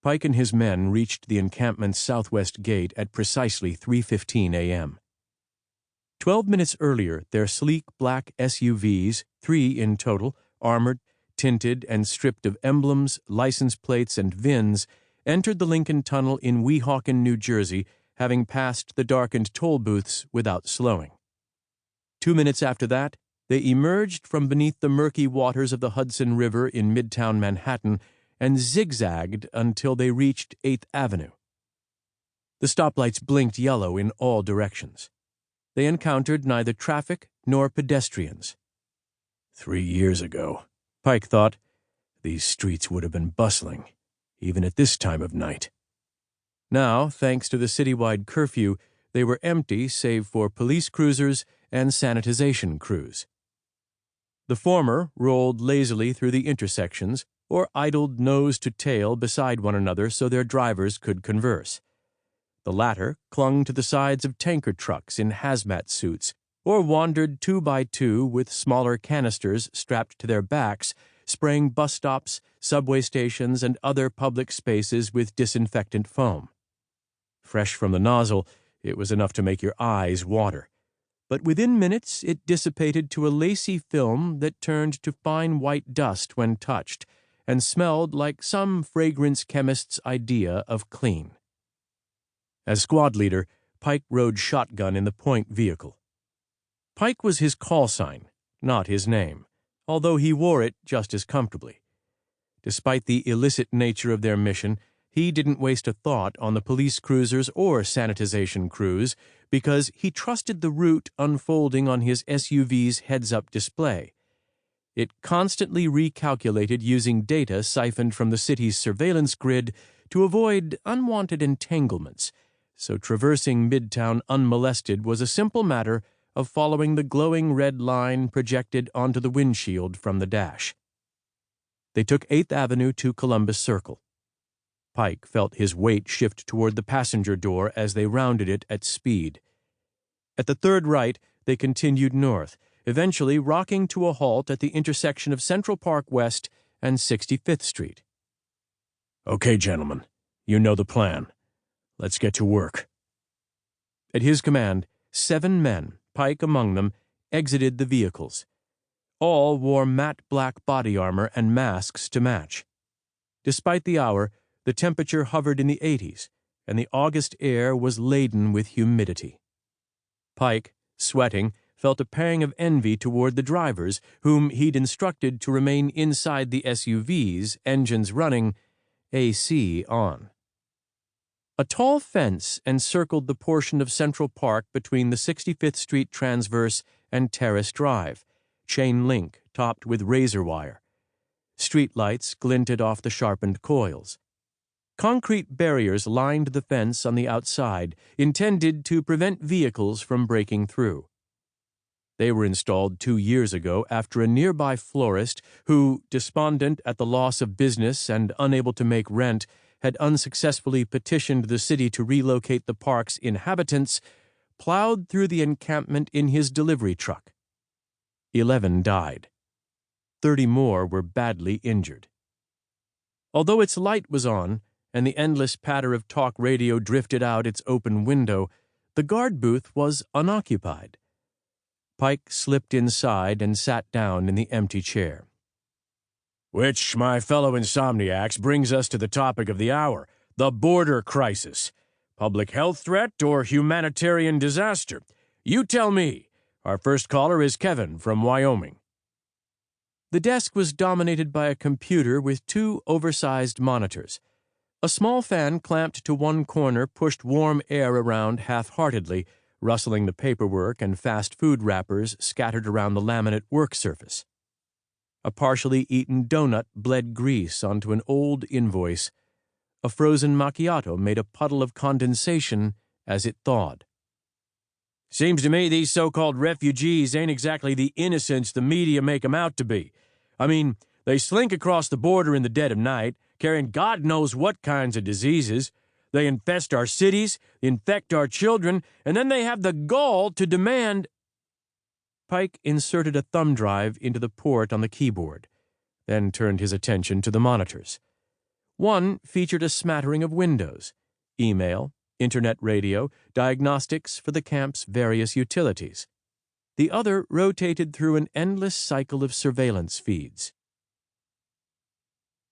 Pike and his men reached the encampment's southwest gate at precisely 3:15 a.m. 12 minutes earlier, their sleek black SUVs, 3 in total, armored, tinted, and stripped of emblems, license plates, and VINs, entered the Lincoln Tunnel in Weehawken, New Jersey, having passed the darkened toll booths without slowing. 2 minutes after that, they emerged from beneath the murky waters of the Hudson River in Midtown Manhattan and zigzagged until they reached 8th Avenue. The stoplights blinked yellow in all directions. They encountered neither traffic nor pedestrians. 3 years ago, Pike thought, these streets would have been bustling, even at this time of night. Now, thanks to the citywide curfew, they were empty save for police cruisers and sanitization crews. The former rolled lazily through the intersections or idled nose to tail beside one another so their drivers could converse. The latter clung to the sides of tanker trucks in hazmat suits or wandered 2 by 2 with smaller canisters strapped to their backs, spraying bus stops, subway stations, and other public spaces with disinfectant foam. Fresh from the nozzle, it was enough to make your eyes water. But within minutes it dissipated to a lacy film that turned to fine white dust when touched, and smelled like some fragrance chemist's idea of clean. As squad leader, Pike rode shotgun in the point vehicle. Pike was his call sign, not his name, although he wore it just as comfortably. Despite the illicit nature of their mission, he didn't waste a thought on the police cruisers or sanitization crews because he trusted the route unfolding on his SUV's heads-up display. It constantly recalculated using data siphoned from the city's surveillance grid to avoid unwanted entanglements, so traversing Midtown unmolested was a simple matter of following the glowing red line projected onto the windshield from the dash. They took 8th Avenue to Columbus Circle. Pike felt his weight shift toward the passenger door as they rounded it at speed. At the third right, they continued north, eventually rocking to a halt at the intersection of Central Park West and 65th Street. "Okay, gentlemen, you know the plan. Let's get to work." At his command, 7 men, Pike among them, exited the vehicles. All wore matte black body armor and masks to match. Despite the hour, the temperature hovered in the 80s, and the August air was laden with humidity. Pike, sweating, felt a pang of envy toward the drivers, whom he'd instructed to remain inside the SUVs, engines running, AC on. A tall fence encircled the portion of Central Park between the 65th Street Transverse and Terrace Drive, chain link topped with razor wire. Street lights glinted off the sharpened coils. Concrete barriers lined the fence on the outside, intended to prevent vehicles from breaking through. They were installed 2 years ago after a nearby florist who, despondent at the loss of business and unable to make rent, had unsuccessfully petitioned the city to relocate the park's inhabitants, plowed through the encampment in his delivery truck. 11 died. 30 more were badly injured. Although its light was on, and the endless patter of talk radio drifted out its open window, the guard booth was unoccupied. Pike slipped inside and sat down in the empty chair. "Which, my fellow insomniacs, brings us to the topic of the hour, the border crisis. Public health threat or humanitarian disaster? You tell me. Our first caller is Kevin from Wyoming." The desk was dominated by a computer with 2 oversized monitors. A small fan clamped to one corner pushed warm air around half-heartedly, rustling the paperwork and fast food wrappers scattered around the laminate work surface. A partially eaten donut bled grease onto an old invoice. A frozen macchiato made a puddle of condensation as it thawed. "Seems to me these so-called refugees ain't exactly the innocents the media make 'em out to be. I mean, they slink across the border in the dead of night, carrying God knows what kinds of diseases. They infest our cities, infect our children, and then they have the gall to demand—" Pike inserted a thumb drive into the port on the keyboard, then turned his attention to the monitors. One featured a smattering of windows, email, internet radio, diagnostics for the camp's various utilities. The other rotated through an endless cycle of surveillance feeds.